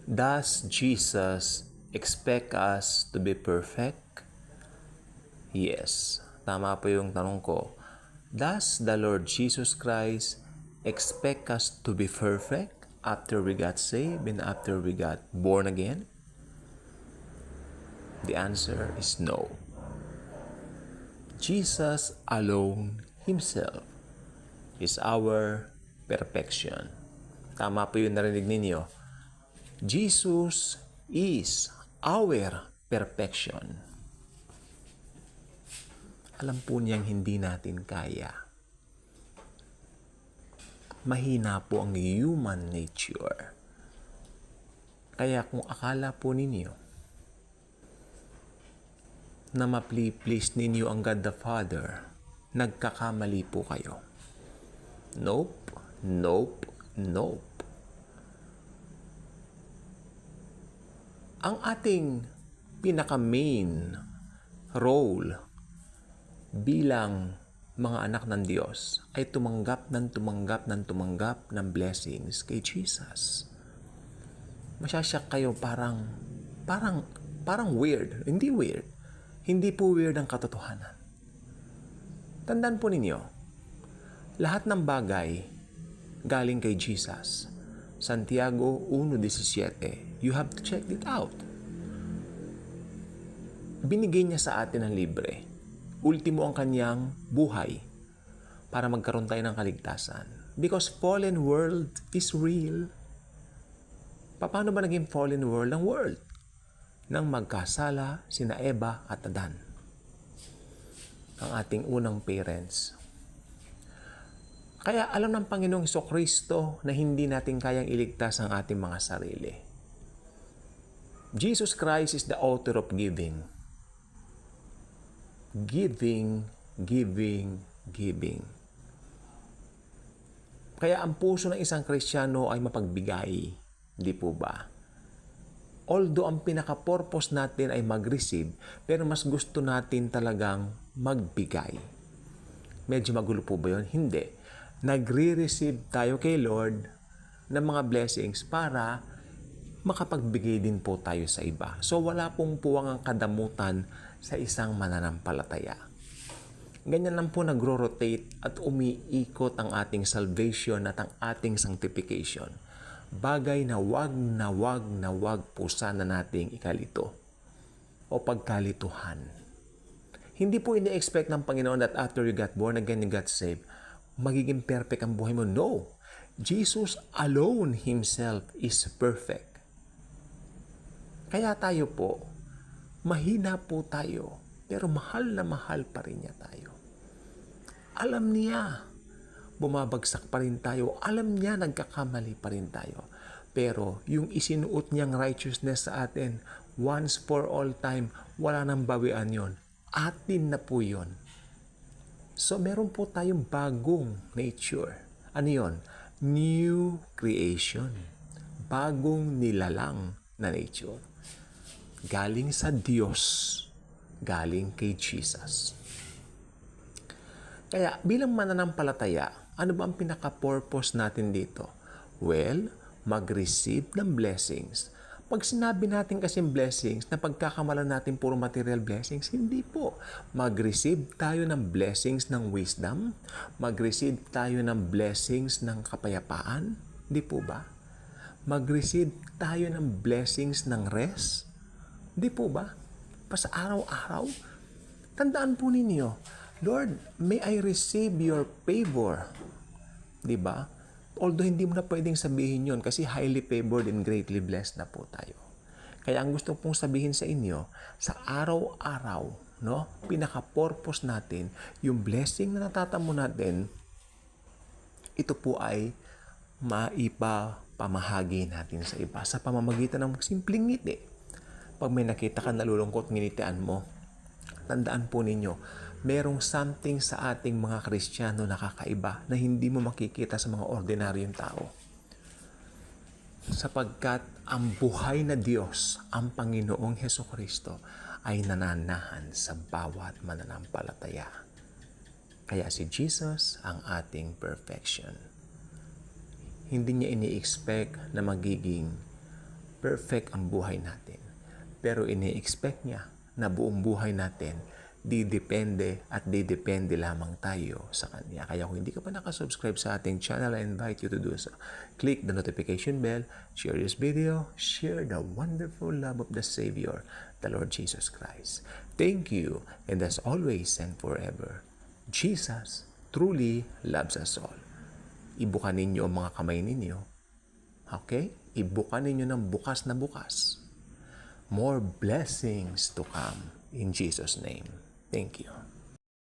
Does Jesus expect us to be perfect? Yes. Tama po yung tanong ko. Does the Lord Jesus Christ expect us to be perfect after we got saved and after we got born again? The answer is no. Jesus alone Himself is our perfection. Tama po yung narinig ninyo. Jesus is our perfection. Alam po niyang hindi natin kaya. Mahina po ang human nature. Kaya kung akala po ninyo na ma-please ninyo ang God the Father, nagkakamali po kayo. Nope, nope, nope. Ang ating pinaka-main role bilang mga anak ng Diyos ay tumanggap ng blessings kay Jesus. Masyasyak kayo parang weird. Hindi weird. Hindi po weird ang katotohanan. Tandaan po ninyo, lahat ng bagay galing kay Jesus. Santiago 1:17. You have to check it out. Binigay niya sa atin ng libre. Ultimo ang kanyang buhay para magkaroon tayo ng kaligtasan. Because fallen world is real. Paano ba naging fallen world ang world? Nang magkasala sina Eva at Adan, ang ating unang parents. Kaya alam ng Panginoong Jesucristo na hindi natin kayang iligtas ang ating mga sarili. Jesus Christ is the author of giving. Giving, giving, giving. Kaya ang puso ng isang Kristiyano ay mapagbigay. Di po ba? Although ang pinaka-purpose natin ay mag-receive, pero mas gusto natin talagang magbigay. Medyo magulo po ba yun? Hindi. Nagre-receive tayo kay Lord ng mga blessings para makapagbigay din po tayo sa iba. So wala pong puwang ang kadamutan sa isang mananampalataya. Ganyan lang po nagro-rotate at umiikot ang ating salvation at ang ating sanctification. Bagay na wag po sana nating ikalito o pagkalituhan. Hindi po ini-expect ng Panginoon that after you got born again, you got saved, magiging perfect ang buhay mo. No. Jesus alone Himself is perfect. Kaya tayo po, mahina po tayo, pero mahal na mahal pa rin niya tayo. Alam niya, bumabagsak pa rin tayo. Alam niya, nagkakamali pa rin tayo. Pero yung isinuot niyang righteousness sa atin, once for all time, wala nang bawian yon. Atin na po yon. So, meron po tayong bagong nature. Ano yon? New creation. Bagong nilalang na nature. Galing sa Diyos. Galing kay Jesus. Kaya, bilang mananampalataya, ano ba ang pinaka-purpose natin dito? Well, mag-receive ng blessings. Pag sinabi natin kasing blessings, na pagkakamalan natin puro material blessings, hindi po. Mag-receive tayo ng blessings ng wisdom, mag-receive tayo ng blessings ng kapayapaan, hindi po ba? Mag-receive tayo ng blessings ng rest, hindi po ba? Pas araw-araw, tandaan po ninyo, Lord, may I receive your favor, di ba? Although hindi mo na pwedeng sabihin yon kasi highly favored and greatly blessed na po tayo. Kaya ang gusto pong sabihin sa inyo, sa araw-araw, no, pinaka-purpose natin, yung blessing na natatamo natin, ito po ay maipapamahagi natin sa iba sa pamamagitan ng simpleng ngiti. Pag may nakita ka nalulungkot, nginitian mo, tandaan po ninyo, merong something sa ating mga Kristiyano na kakaiba na hindi mo makikita sa mga ordinaryong tao. Sapagkat ang buhay na Diyos, ang Panginoong Jesucristo, ay nananahan sa bawat mananampalataya. Kaya si Jesus ang ating perfection. Hindi niya ini-expect na magiging perfect ang buhay natin. Pero ini-expect niya na buong buhay natin didepende lamang tayo sa Kanya. Kaya kung hindi ka pa nakasubscribe sa ating channel, I invite you to do so. Click the notification bell, share this video, share the wonderful love of the Savior, the Lord Jesus Christ. Thank you, and as always and forever, Jesus truly loves us all. Ibukan ninyo ang mga kamay ninyo. Okay? Ibukan ninyo ng bukas na bukas. More blessings to come in Jesus' name. Thank you.